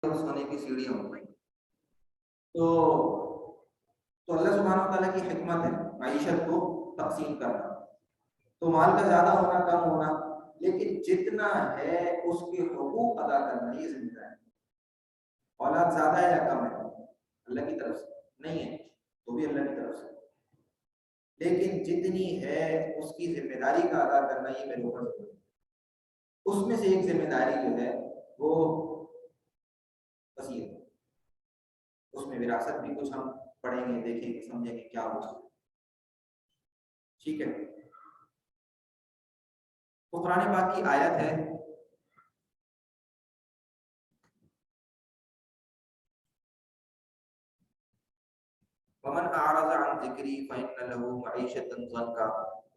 सोने की सीढ़ियां हो गई। तो अल्लाह सुब्हानहू व तआला की हिकमत है माईशत को तकसीम करना। तो माल का ज्यादा होना कम होना, लेकिन जितना है उसके हुकूक अदा करना ये जिम्मेदारी। औलाद ज्यादा है या कम है अल्लाह की तरफ से नहीं है तो भी अल्लाह की तरफ से, लेकिन जितनी है उसकी जिम्मेदारी का अदा करना ये मेरे ऊपर जरूरी है। उसमें से एक जिम्मेदारी जो है वो वसीयत, उसमें विरासत भी कुछ हम पढ़ेंगे, देखेंगे, समझेंगे क्या होगा। ठीक है, तो कुरान पाक की आयत है वमन अअरज़ अन ज़िक्री फ़इन्न लहू मईशतन ज़ंका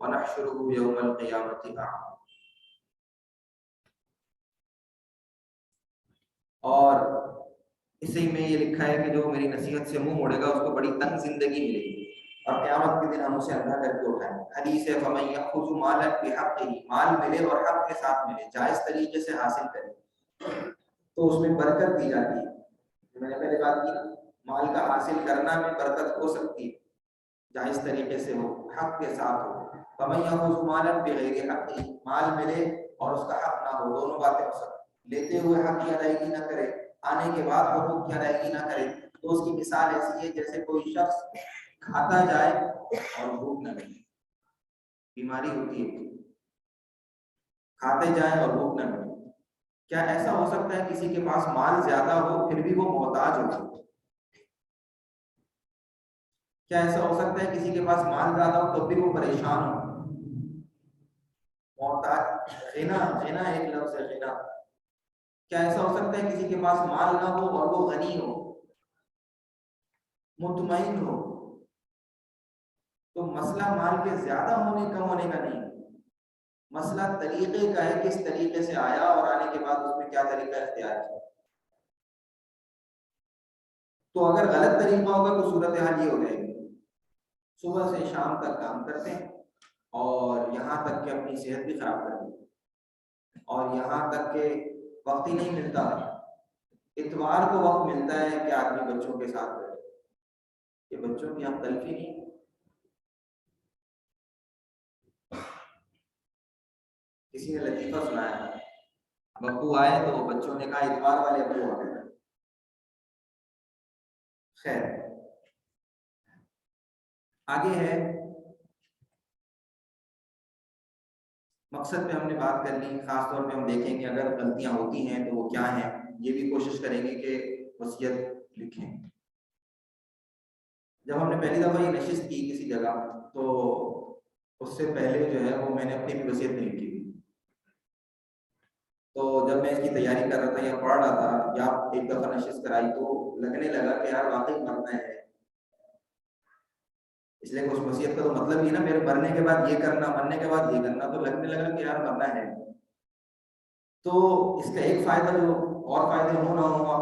व नहशुरुहु यौमल क़ियामति अ'मा। और इसी में ये लिखा है कि जो मेरी नसीहत से मुंह मोड़ेगा उसको बड़ी तंग जिंदगी मिलेगी और क़यामत के दिन हम उसे अंधा करके उठाएंगे। हदीस है फमन यअख़ुज़ु मालन बिहक़्क़िही, माल मिले और हक के साथ मिले, जायज तरीके से हासिल करे तो उसमें बरकत दी जाती है। मैंने पहले बात की ना, माल का हासिल करना में बरकत हो सकती है, जायज तरीके से हो, हक के साथ हो। फमन यअख़ुज़ु मालन बिग़ैरि हक़्क़िही, माल मिले और उसका हक ना हो, दोनों बातें हो सकती। लेते हुए हक की अदायगी ना करे, आने के बाद हुकूक की अदायगी ना करे, तो उसकी मिसाल ऐसी है जैसे कोई शख्स खाता जाए और भूख न लगे। बीमारी होती है, खाते जाए और भूख न लगे। क्या ऐसा हो सकता है किसी के पास माल ज्यादा हो फिर भी वो मोहताज हो? क्या ऐसा हो सकता है किसी के पास माल ज्यादा हो तो भी वो परेशान हो? मोहताज, गिना, गिना एक लफ्ज है, गिना। क्या ऐसा हो सकता है किसी के पास माल ना हो और वो गनी हो, मुतमईन हो? तो मसला माल के ज्यादा होने कम होने का नहीं, मसला तरीके का है, किस तरीके से आया और आने के बाद उसमें क्या तरीका इख्तियार किया। तो अगर गलत तरीका होगा तो सूरत हाल ये हो जाएगी, सुबह से शाम तक काम करते हैं और यहाँ तक कि अपनी सेहत भी खराब कर दी, और यहाँ तक के वक्त ही नहीं मिलता। इतवार को वक्त मिलता है कि आदमी बच्चों के साथ बैठे, ये बच्चों की हम तलफी नहीं। किसी ने लतीफा सुनाया, बब्बू आए तो बच्चों ने कहा इतवार वाले अब्बू आ गए। खैर, आगे है, मकसद पे हमने बात कर ली, खास तौर पे हम देखेंगे अगर गलतियां होती हैं तो वो क्या हैं, ये भी कोशिश करेंगे कि वसीयत लिखें। जब हमने पहली दफा ये नशिस्त की किसी जगह तो उससे पहले जो है वो मैंने अपनी भी वसीयत नहीं लिखी थी। तो जब मैं इसकी तैयारी कर रहा था या पढ़ रहा था या एक दफा नशिस्त कराई तो लगने लगा कि यार वाकई मरना है, इसलिए उस वसीयत का तो मतलब ही ना मेरे मरने के बाद ये करना, मरने के बाद ये करना, तो लगने लगा कि यार मरना है। तो इसका एक फायदा जो और फायदे हो ना हो,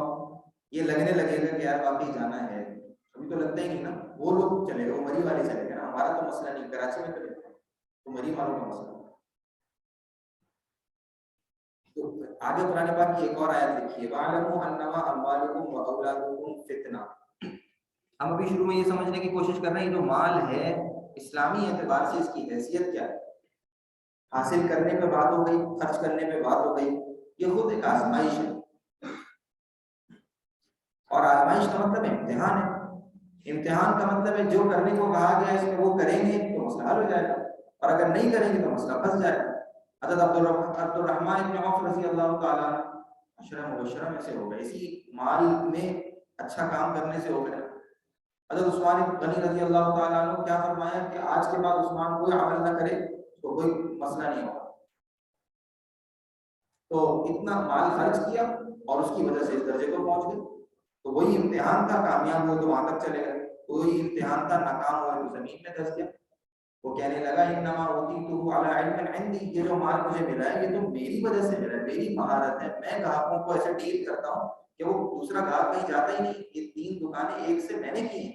ये लगने लगेगा कि यार वाकई जाना है। अभी तो लगता ही नहीं ना, वो लोग चलेगा, वो मरी वाले चलेगा ना, हमारा तो मसला नहीं, कराची में चलेगा तो मरी वालों का मसला। तो आगे कुरान पाक की एक और आयत लिखी है, वालमू अन्नमा अम्वालुकुम व औलादुकुम फितना। हम अभी शुरू में ये समझने की कोशिश कर रहे हैं जो माल है इस्लामी एतबार से इसकी हैसियत क्या है। हासिल करने पे बात हो गई, खर्च करने पे बात हो गई, ये खुद एक आजमाइश है और आजमाइश का मतलब इम्तिहान है। इम्तिहान का मतलब है जो करने को कहा गया है इसमें वो करेंगे तो मसला हल हो जाएगा, और अगर नहीं करेंगे तो मसला फंस जाएगा। हज़रत अब्दुर्रहमान इब्न औफ रज़ी अल्लाह तआला अशरा मुबशरा में से हो गए, इसी माल में अच्छा काम करने से हो गए। हज़रत उस्मान इब्न गनी रज़ी अल्लाह तआला ने क्या फरमाया कि आज के बाद उस्मान कोई अमल ना करे तो कोई मसला नहीं होगा। तो इतना माल खर्च किया और उसकी वजह से इस दर्जे पर पहुंच गए। तो वही इम्तिहान था, कामयाब हुए तो वहां तक चले गए, वही इम्तिहान था, नाकाम हुए तो जमीन में धंस गया। वो कहने लगा इन्नमा ऊतीतुहु अला इल्मिन इंदी, ये जो माल मुझे मिला है ये तो मेरी वजह से मिला है, मेरी महारत है, मैं ग्राहकों को ऐसे डील करता हूँ कि वो दूसरा ग्राहक कहीं जाता ही नहीं। ये 3 दुकानें एक से मैंने की हैं,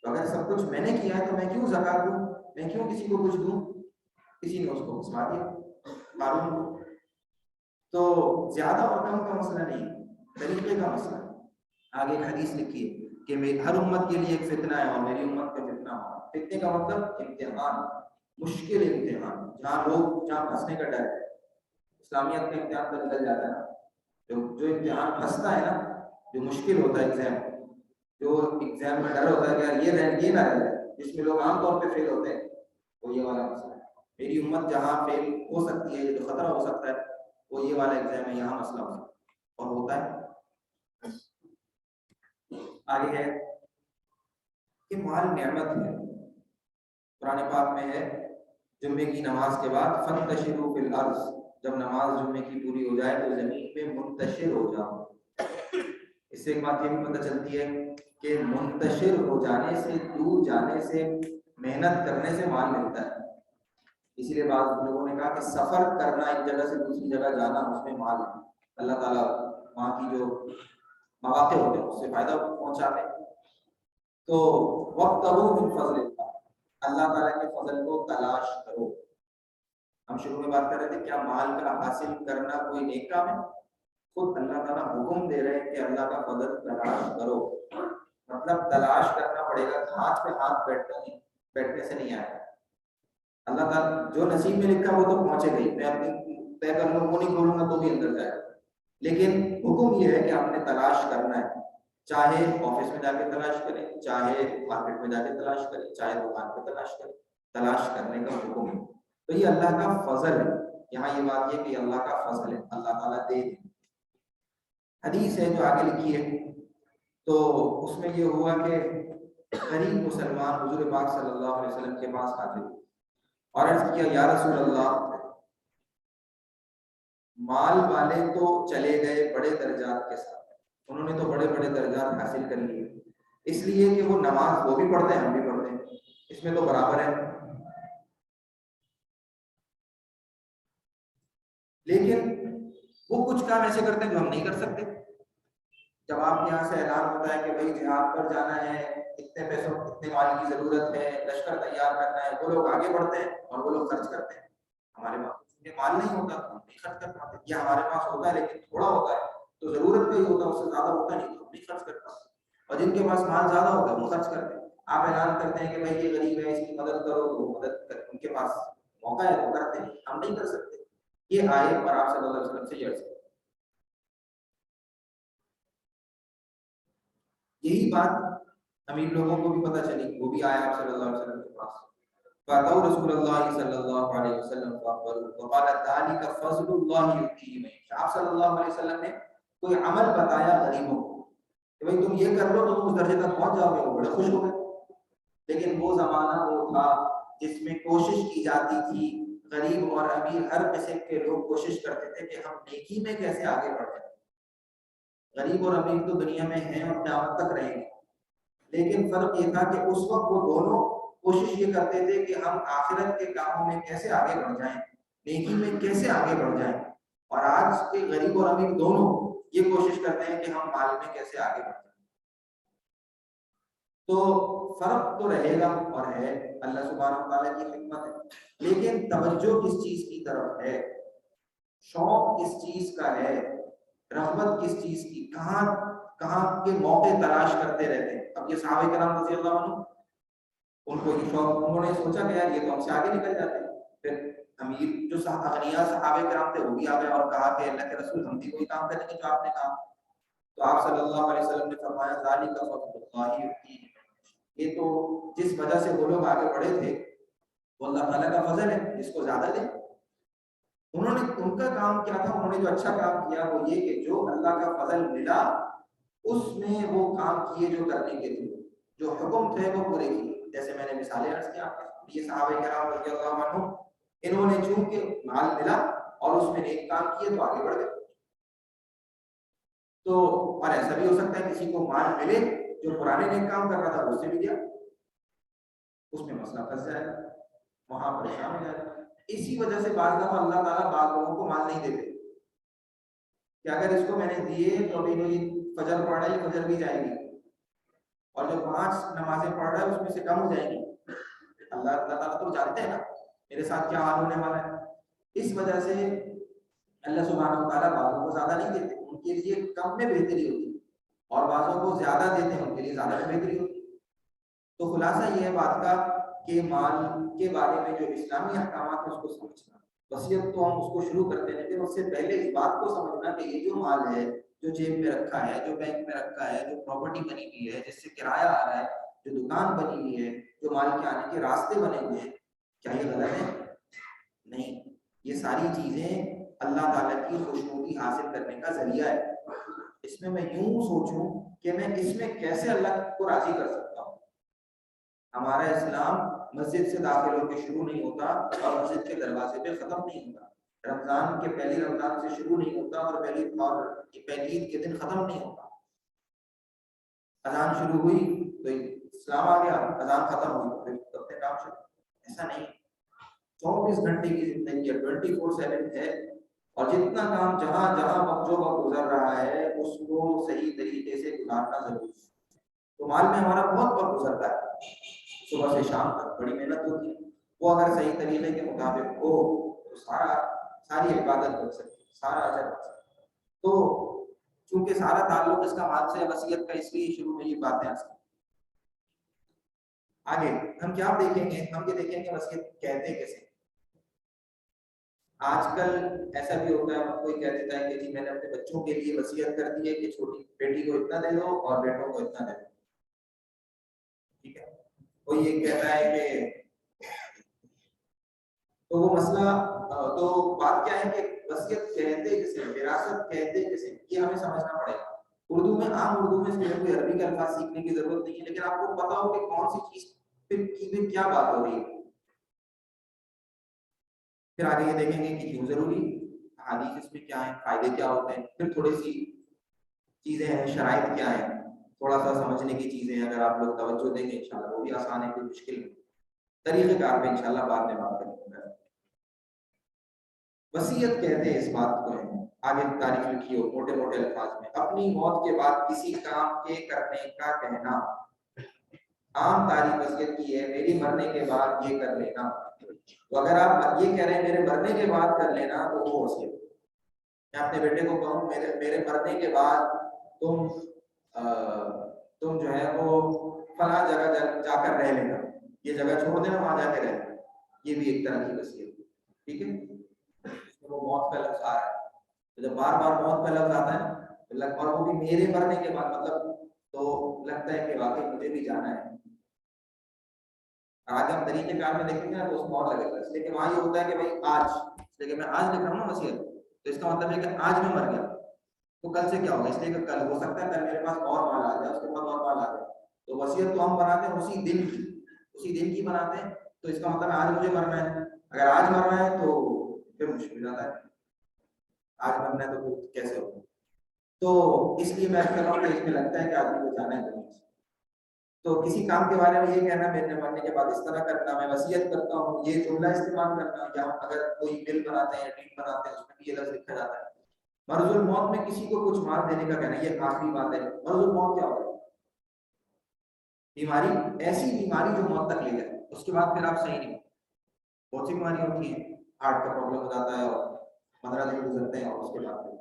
तो अगर सब कुछ मैंने किया है तो मैं क्यों ज़कात दूं, मैं क्यों किसी को कुछ दूं? किसी ने उसको फंसवा दिया कानून को। तो ज्यादा और कम का मसला नहीं, तरीके का मसला है। आगे एक हदीस लिखी है कि मेरी हर उम्मत के लिए एक फितना है और मेरी उम्मत का फितना होगा। फितने का मतलब इम्तिहान, मुश्किल इम्तिहान, जहाँ फंसने का डर है। इस्लामियत में इम्तिहान तो निकल जाता है ना, जो इम्तिहान फंसता है ना, जो मुश्किल होता है एग्जाम, जो एग्जाम में डर होता है कि यार ये ना रह जाए, जिसमें लोग आमतौर पे फेल होते हैं, वो ये वाला मसला है। मेरी उम्मत जहाँ फेल हो सकती है, जो खतरा हो सकता है, वो ये वाला एग्जाम है, यहाँ मसला हो सकता है और होता है। आगे है कि माल नेमत है। कुरान पाक में है जुम्मे की नमाज के बाद फंतशिरू फिल अर्ज़, जब नमाज जुम्मे की पूरी हो जाए तो जमीन पे मुंतशिर हो जाओ। इससे एक बात ये भी पता चलती है कि मुंतशिर हो जाने से, दूर जाने से, मेहनत करने से माल मिलता है। इसीलिए बाद लोगों ने कहा कि सफर करना, एक जगह से दूसरी जगह जाना, उसमें माल है। अल्लाह ताला वहाँ की जो मौके होते हैं उससे फायदा पहुंचाते हैं। तो वक्त मिन फज़लिल्लाह, अल्लाह ताला के फजल को तलाश करो। हम शुरू में बात कर रहे थे, क्या माल का हासिल करना कोई नेक काम है? खुद अल्लाह ताला हुक्म दे रहे हैं कि अल्लाह का फजल तलाश करो। मतलब तलाश करना पड़ेगा, हाथ पे हाथ बैठने से नहीं आएगा। अल्लाह ताला जो नसीब में लिखा वो तो पहुंचेगा ही, मैं अपनी तय कर लूँ, वो नहीं खोलूंगा तो भी अंदर जाएगा। लेकिन हुक्म ये है कि आपने तलाश करना है, चाहे ऑफिस में जाके तलाश करें, चाहे मार्केट में जाके तलाश करें, चाहे दुकान पे तलाश करें, तलाश करने का हुक्म है। तो ये अल्लाह का फजल है। यहाँ ये बात है कि अल्लाह का फजल है, अल्लाह ताला दे। हदीस है जो आगे लिखी है, तो उसमें ये हुआ कि गरीब मुसलमान हुजूर पाक सल्लल्लाहु अलैहि वसल्लम के पास हाजिर और अर्ज किया, या रसूल अल्लाह, माल वाले तो चले गए बड़े दर्जात के साथ, उन्होंने तो बड़े बड़े दर्जात हासिल कर लिए, इसलिए कि वो नमाज वो भी पढ़ते हैं, हम भी पढ़ते हैं, इसमें तो बराबर है। लेकिन वो कुछ काम ऐसे करते हैं जो हम नहीं कर सकते। जब आपके यहाँ से ऐलान होता है कि भाई जिहाद पर जाना है, इतने पैसों, इतने माल की जरूरत है, लश्कर तैयार करना है, वो लोग आगे बढ़ते हैं और वो लोग खर्च करते हैं। हमारे पास माल नहीं होता तो हम नहीं खर्च कर पाते, या हमारे पास होता है लेकिन थोड़ा होता है, तो जरूरत का ही होता है, उससे ज्यादा होता नहीं तो हम नहीं खर्च कर पाते। और जिनके पास माल ज्यादा होता है वो खर्च करते हैं। आप ऐलान करते हैं कि भाई ये गरीब है, इसकी मदद करो, तो मदद कर, उनके पास मौका है वो करते हैं, हम नहीं कर सकते। ये आए और आप सल्लल्लाहु अलैहि वसल्लम से ये, यही बात अमीर लोगों को भी पता चली, वो भी आया आप सल्लल्लाहु अलैहि वसल्लम के पास। फ़अतौ रसूलुल्लाह सल्लल्लाहु अलैहि वसल्लम फ़क़ाल ज़ालिका फ़ज़लुल्लाह युतीहि मन यशा। आप सल्लल्लाहु अलैहि वसल्लम ने कोई अमल बताया गरीबों को कि भाई तुम ये कर लो तो तुम उस दर्जे तक पहुंच जाओगे, वो बड़े खुश हो गए। लेकिन वो जमाना वो था जिसमें कोशिश की जाती थी, गरीब और अमीर हर किस्म के लोग कोशिश करते थे कि हम नेकी में कैसे आगे बढ़ जाए। गरीब और अमीर तो दुनिया में हैं और क़यामत तक रहेंगे, लेकिन फर्क ये था कि उस वक्त वो दोनों कोशिश ये करते थे कि हम आखिरत के कामों में कैसे आगे बढ़ जाएं, नेकी में कैसे आगे बढ़ जाएं। और आज के गरीब और अमीर दोनों ये कोशिश करते हैं कि हम माल में कैसे आगे बढ़ जाएं। तो फर्क तो रहेगा और है, अल्लाह सुब्हानहू व तआला की हिकमत है। लेकिन तवज्जो किस चीज की तरफ है, शौक किस चीज का है, रग़बत किस चीज की, कहाँ कहाँ के मौके तलाश करते रहते हैं। अब ये सहाबा किराम रज़ी अल्लाह अन्हुम, उनको ये शौक, उन्होंने सोचा कि यार ये तो हमसे आगे निकल जाते हैं। फिर अमीर जो अगनिया सहाबा किराम थे वो भी आ गए और कहा कि अल्लाह के रसूल, हम भी कोई काम करेंगे जो आपने कहा। तो आप सल्लल्लाहु अलैहि वसल्लम ने फरमाया, ज़ालिका फ़ज़लुल्लाहि युतीहि मन यशा। ये तो जिस वजह से वो लोग आगे बढ़े थे वो अल्लाह ताला का फजल है, जिसको ज्यादा दे। उन्होंने, उनका काम क्या था, उन्होंने जो अच्छा काम किया वो ये कि जो अल्लाह का फजल मिला उसमें वो काम किए जो करने के थे, जो हुक्म थे वो पूरे किए। जैसे मैंने मिसालें अर्ज की आपके, ये सहाबा किराम रज़ियल्लाहु अन्हुम, इन्होंने चूंकि माल मिला और उसमें नेक काम किए तो आगे बढ़ गए। तो और ऐसा भी हो सकता है किसी को माल मिले जो पुराने नेक काम कर रहा था उससे भी दिया, उसमें मसला फंस जाएगा, वहां परेशान हो जाएगा। इसी वजह से बाद दफा अल्लाह ताला बाद लोगों को माल नहीं देते कि अगर इसको मैंने दिए तो अभी जो ये फजर पढ़ रहा है, फजर भी जाएगी और जो 5 नमाजें पढ़ रहा है उसमें से कम हो जाएगी। अल्लाह ताला तो जानते हैं ना मेरे साथ क्या हाल होने वाला है। इस वजह से अल्लाह सुब्हानहू व तआला बाज़ों को ज़्यादा नहीं देते, उनके लिए कम में बेहतरी होती है, और बाज़ों को ज़्यादा देते हैं, उनके लिए ज़्यादा में बेहतरी होती है। तो खुलासा ये है बात का कि माल के बारे में जो इस्लामी अहकामात है उसको समझना। वसीयत तो हम उसको शुरू करते हैं, लेकिन उससे पहले इस बात को समझना कि ये जो माल है, जो जेब में रखा है, जो बैंक में रखा है, जो प्रॉपर्टी बनी हुई है, जिससे किराया आ रहा है, जो दुकान बनी हुई है, जो माल के आने के रास्ते बने हुए हैं, क्या ये गलत है? नहीं, ये सारी चीजें अल्लाह ताला की खुशनुदी हासिल करने का जरिया है। इसमें मैं यूं सोचूं कि मैं इसमें कैसे अल्लाह को राजी कर सकता हूँ। हमारा इस्लाम मस्जिद से दाखिल होकर शुरू नहीं होता और मस्जिद के दरवाजे पे खत्म नहीं होता। रमजान के पहली रमजान से शुरू नहीं होता और पहली ईद के दिन खत्म नहीं होता। अजान शुरू हुई तो इस्लाम आ गया, अजान खत्म हुई तो फिर अपने काम शुरू। ऐसा नहीं, 24 घंटे की जिंदगी है, 24/7 है, और जितना काम जहां जहां वक्त जो वक्त गुजर रहा है उसको सही तरीके से गुजारना जरूरी है। तो माल में हमारा बहुत वक्त गुजरता है, सुबह से शाम तक बड़ी मेहनत होती है, वो अगर सही तरीके के मुताबिक हो तो सारी इबादत बन सकती है, सारा अजर बन सकता है। तो चूंकि सारा ताल्लुक इसका माल से वसीयत का, इसलिए शुरू में ये बातें आगे हम क्या देखेंगे, हम ये देखेंगे वसीयत कहते कैसे। आजकल ऐसा भी होता है, कोई कह देता है कि जी मैंने अपने बच्चों के लिए वसीयत कर दी है कि छोटी बेटी को इतना दे दो और बेटों को इतना दे दो, ठीक है। कोई ये कहता है कि, तो वो मसला, तो बात क्या है कि वसीयत कहते किसे, विरासत कहते किसे, ये हमें समझना पड़ेगा। उर्दू में, आम उर्दू में इसमें कोई अरबी का अल्फाज सीखने की जरूरत नहीं है, लेकिन आपको पता हो कि कौन सी चीज पे क्या बात हो रही है। फिर आगे ये देखेंगे कि क्यों जरूरी, हादीस इसमें क्या है, फायदे क्या होते हैं, फिर थोड़ी सी चीजें हैं, शराइत क्या है, थोड़ा सा समझने की चीजें अगर आप लोग तवज्जो देंगे इंशाल्लाह वो भी आसान है, कोई मुश्किल नहीं। तरीक़ेकार पे इंशाल्लाह बाद में बात करेंगे। वसीयत कहते हैं इस बात को है, आगे तारीफ लिखी हो मोटे मोटे अल्फाज में, अपनी मौत के बाद किसी काम के करने का कहना। आम तारीफ वसीयत की है, मेरी मरने के बाद ये कर लेना। तो अगर आप ये कह रहे हैं मेरे मरने के बाद कर लेना, तो वो वसीयत। मैं अपने बेटे को कहूँ मेरे मेरे मरने के बाद तुम तुम जो है वो फला जगह जाकर रह लेना, ये जगह छोड़ देना, वहां जाके रहना, ये भी एक तरह की वसीयत, ठीक है। वो मौत का लफ्ज आ रहा है, तो जब बार बार मौत का लफ्ज आता है तो और वो भी मेरे मरने के बाद, मतलब तो लगता है कि वाकई मुझे भी जाना है। आगे हम तरीके कार में देखेंगे ना तो उसमें और लगेगा, इसलिए कि वहां ये होता है कि भाई आज, इसलिए कि मैं आज लिख रहा हूँ ना वसीयत, तो इसका मतलब है कि आज मैं मर गया तो कल से क्या होगा, इसलिए कि कल हो सकता है कल मेरे पास और माल आ जाए, उसके बाद और माल आ जाए। तो वसीयत तो हम बनाते हैं उसी दिन की बनाते हैं, तो इसका मतलब आज मुझे मरना है। अगर आज मरना है तो फिर मुश्किल हो जाता है, आज मरना है तो फिर कैसे होगा। तो इसलिए मैं कह रहा हूँ कि इसमें लगता है कि आदमी को जाना है दुनिया से। तो किसी काम के बारे में ये कहना मेरे मरने के बाद इस तरह करना, मैं वसीयत करता हूँ, ये जुमला इस्तेमाल करना, या अगर कोई बिल बनाते हैं, डीड बनाते हैं, उसमें भी ये लफ्ज लिखा जाता है। मर्जुल मौत में किसी को कुछ मार देने का कहना, ये आखिरी बात है। मर्जुल मौत क्या होता है? बीमारी, ऐसी बीमारी जो मौत तक ले जाए, उसके बाद फिर आप सही नहीं। बहुत सी बीमारी होती है, हार्ट का प्रॉब्लम हो जाता है और 15 दिन गुजरते हैं, और उसके बाद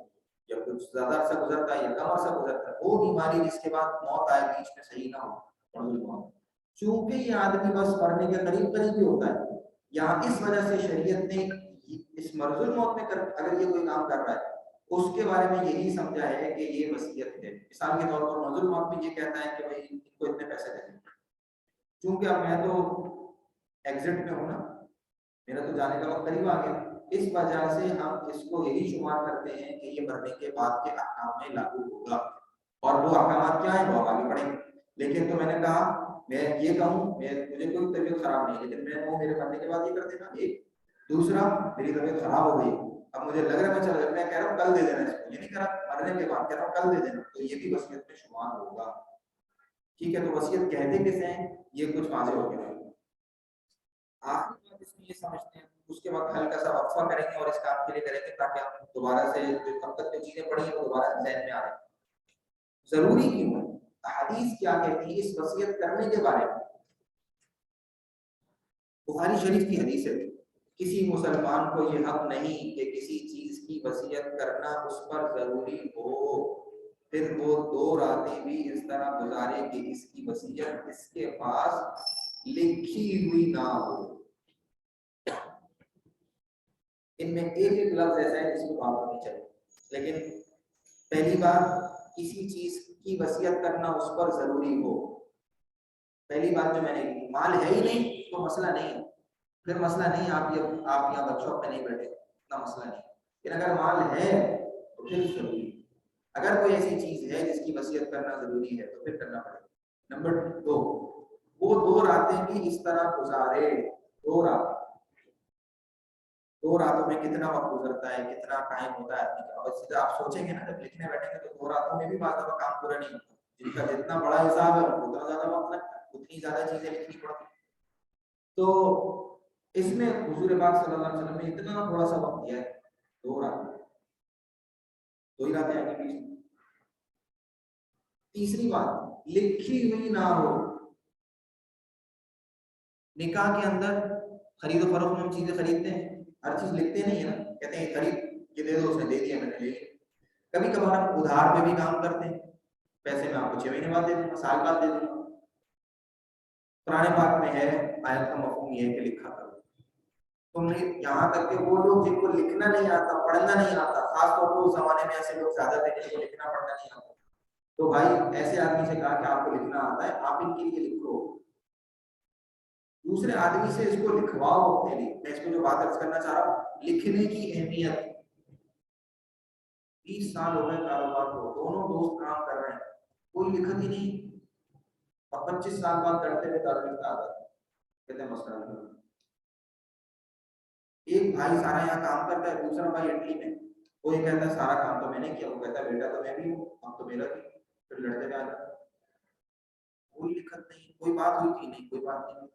या कुछ ज्यादा अरसा गुजरता है या कम अरसा गुजरता है, वो बीमारी जिसके बाद मौत आए बीच में सही ना हो, मर्जुल मौत। चूंकि ये आदमी बस मरने के करीब करीब ही होता है, यहाँ इस वजह से शरीयत ने इस मर्जुल मौत में अगर ये कोई काम कर रहा है उसके बारे में यही समझा है कि ये वसीयत है। मिसाल के तौर पर मर्जुल मौत में ये कहता है कि भाई इनको इतने पैसे दे दें, चूंकि अब मैं तो एग्जिट में हूं ना, मेरा तो जाने का वक्त करीब आ गया, इस वजह से हम इसको यही शुमार करते हैं कि ये मरने के बाद के अहकाम में लागू होगा। और वो अहकाम क्या है वो आगे बढ़ेंगे। लेकिन तो मैंने कहा, मैं ये कहूँ, मुझे कोई तबीयत खराब नहीं, लेकिन मैं वो मेरे मरने के बाद ये कर देना, एक। दूसरा, मेरी तबीयत खराब हो गई, अब मुझे लग रहा है मैं कह रहा हूँ कल दे देना इसको, ये नहीं कह रहा मरने के बाद, कह रहा हूँ कल दे देना, तो ये भी वसीयत में शुमार होगा, ठीक है। तो वसीयत कहते किसे हैं, ये कुछ वाज़ेह हो गया। आखिरी बात इसमें ये समझते हैं, उसके बाद हल्का सा वक्फा करेंगे और इस काम के लिए करेंगे ताकि हम दोबारा से जो अब तक जो चीजें पढ़ी है वो दोबारा से ज़हन में आ रहे हैं। जरूरी क्यों है, हदीस क्या कहती है इस वसीयत करने के बारे में। बुखारी शरीफ की हदीस है किसी मुसलमान को ये हक नहीं कि किसी चीज की वसीयत करना उस पर जरूरी हो, फिर वो 2 रातें भी इस तरह गुजारे कि इसकी वसीयत इसके पास लिखी हुई ना हो। इनमें एक एक लफ्ज ऐसा है जिसको बात होनी चाहिए। लेकिन पहली बात, किसी चीज की वसीयत करना उस पर जरूरी हो। पहली बात जो मैंने की, माल है ही नहीं तो मसला नहीं है, फिर मसला नहीं, आप यहाँ वर्कशॉप में नहीं बैठे, इतना मसला नहीं। लेकिन अगर माल है तो फिर जरूरी। अगर कोई ऐसी चीज है जिसकी वसीयत करना जरूरी है तो फिर करना पड़ेगा। नंबर 2, वो 2 रातें भी इस तरह गुजारे। 2 रात, 2 रातों में कितना वक्त गुजरता है, कितना टाइम होता है आदमी का। और आप सोचेंगे ना, जब लिखने बैठेंगे तो 2 रातों में भी बात का काम पूरा नहीं होता। जिनका जितना बड़ा हिसाब है उतना ज्यादा वक्त लगता है, उतनी ज्यादा चीजें लिखनी पड़ती। तो इसमें हुजूर पाक सल्लल्लाहु अलैहि वसल्लम ने इतना थोड़ा सा वक्त दिया है, 2 रात, 2 ही रातें आएंगी बीच में। तीसरी बात, लिखी हुई ना हो। निकाह के अंदर खरीदो फरोख्त में हम चीजें खरीदते हैं, हर चीज लिखते नहीं है ना, कहते हैं खरीद के दे दो, उसने दे दिया, मैंने ले लिया। कभी कभार हम उधार पे भी काम करते हैं, पैसे मैं आपको 6 महीने बाद दे दूंगा, साल बाद दे दूंगा। पुराने पाक में है, आयत का मफहूम ये है कि लिखा करो। तुमने यहाँ तक कि वो लोग जिनको लिखना नहीं आता, पढ़ना नहीं आता, खासतौर पर उस जमाने में ऐसे लोग ज्यादा थे जिनको लिखना पढ़ना नहीं आता, तो भाई ऐसे आदमी से कहा कि आपको लिखना आता है, आप इनके लिए लिखो। दूसरे आदमी से इसको लिखवाओ अपने लिए। मैं इसको जो बात अर्ज करना चाह रहा हूँ, लिखने की अहमियत। 20 साल हो गए कारोबार को, दोनों दोस्त काम कर रहे हैं, कोई लिखत ही नहीं, और 25 साल बाद लड़ते हुए दारू लिखता आता है, कहते हैं मसला नहीं। एक भाई सारा यहाँ काम करता है, दूसरा भाई इटली में, वो ये कहता है सारा काम तो मैंने किया, वो कहता है बेटा तो मैं भी हूँ, अब तो मेरा भी। फिर लड़ते हुए आता, कोई लिखत नहीं, कोई बात हुई थी नहीं, कोई बात नहीं।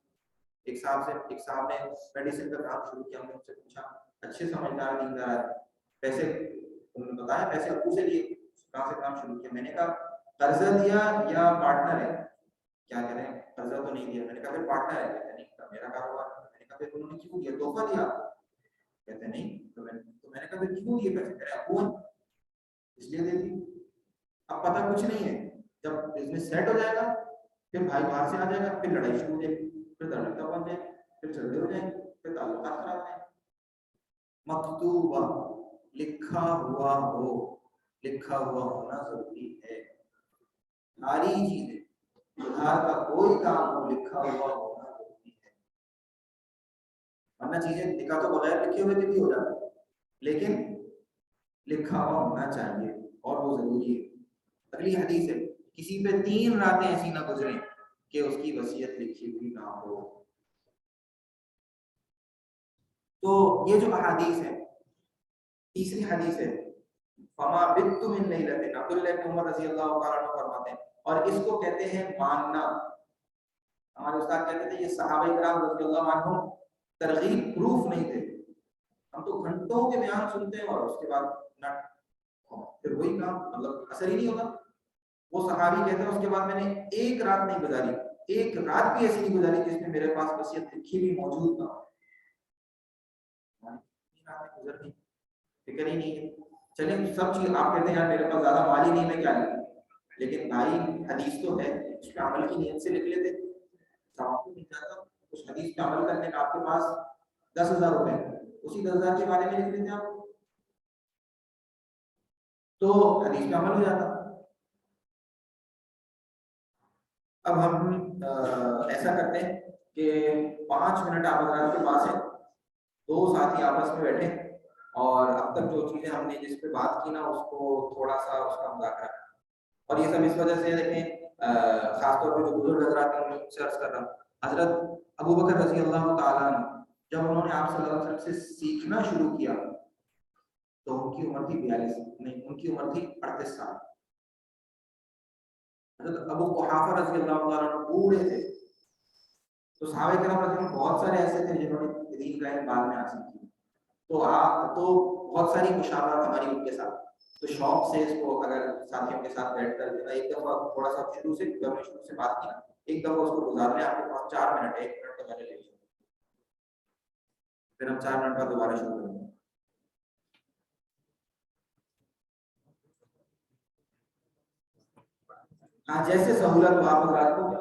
एक साहब ने मेडिसिन का काम शुरू किया, हमने उनसे पूछा, अच्छे समझदार दीनदार, पैसे उन्होंने बताया, पैसे अबू से लिए, कहाँ से काम शुरू किया। मैंने कहा कर्जा दिया या पार्टनर है, क्या कह रहे हैं, कर्जा तो नहीं दिया। मैंने कहा फिर पार्टनर है, कहते नहीं मेरा कारोबार। मैंने कहा फिर उन्होंने क्यों दिया, तोहफा दिया, कहते नहीं। तो मैंने कहा फिर क्यों दिए पैसे, मेरे अबू हैं इसलिए दे दी। अब पता कुछ नहीं है, जब बिजनेस सेट हो जाएगा फिर भाई बाहर से आ जाएगा, फिर लड़ाई शुरू हो जाएगी, फिर दरमिता बन जाएगी, फिर झगड़े हो जाएंगे, फिर ताल्लुकात खराब हो जाएंगे। मकतूबा, लिखा हुआ हो, लिखा हुआ होना जरूरी है। सारी चीजें, उधार का कोई काम हो, लिखा हुआ होना जरूरी है। वरना चीजें निकाह तो बगैर लिखे हुए भी हो जाती है, लेकिन लिखा हुआ होना चाहिए और वो जरूरी है। अगली हदीस है, किसी पे 3 रातें ऐसी ना गुजरे कि उसकी वसीयत लिखी हुई ना हो। तो ये जो अहादीस है, तीसरी हदीस है, फमा बित्तु मिन लैलतिन, अब्दुल्लाह इब्न उमर रजी अल्लाह तआला अन्हु फरमाते हैं, और इसको कहते हैं मानना। हमारे उस्ताद कहते थे ये सहाबा किराम रजी अल्लाह अन्हुम तरगीब प्रूफ नहीं थे। हम तो घंटों के बयान सुनते हैं और उसके बाद ना फिर वही काम, मतलब असर ही नहीं होता। वो सहाबी कहते हैं उसके बाद मैंने एक रात नहीं गुजारी, एक रात भी ऐसी नहीं गुजारी जिसमें मेरे पास वसीयत लिखी भी मौजूद ना हो। गुजर गई, फिक्र ही नहीं है। चले सब चीज आप कहते हैं यार मेरे पास ज्यादा माल ही नहीं, मैं क्या लिखूं, लेकिन भाई हदीस तो है, उस पे अमल की नीयत से लिख लेते। सवाब मिल जाता, उस हदीस पे अमल करने का आपके पास 10,000 रुपए, उसी 10,000 के बारे में लिख लेते आप, तो हदीस पे अमल हो जाता। अब हम ऐसा करते हैं कि 5 मिनट आप हजरात के पास है, 2 साथी आपस में बैठे और अब तक जो चीजें हमने जिस पे बात की ना उसको थोड़ा सा उसका मुज़ाकरा करें। और ये सब इस वजह से देखें, खासतौर पे जो बुजुर्ग हजरात हैं उनसे अर्ज कर रहा हूँ, हजरत अबू बकर रजी अल्लाह तआला अन्हु जब उन्होंने आप सल्लल्लाहु अलैहि वसल्लम से सीखना शुरू किया तो उनकी उम्र थी 42, नहीं उनकी उम्र थी 38 साल। हजरत अबू कुहाफा रजी अल्लाह तआला अन्हु बूढ़े थे। तो सहाबा किराम रजी अल्लाह बहुत सारे ऐसे थे जिन्होंने दीन का इल्म बाद में हासिल किया। तो बहुत सारी मुशावरत हमारी उनके साथ, तो शौक से इसको अगर साथियों के साथ बैठकर एक दफा थोड़ा सा शुरू से बात की ना, एक दफा उसको गुजार लें, आपके पास 4 मिनट है, 1 मिनट तो मैंने ले लिया। फिर हम 4 मिनट बाद दोबारा शुरू करेंगे। हाँ, जैसे सहूलत हो आप रात को।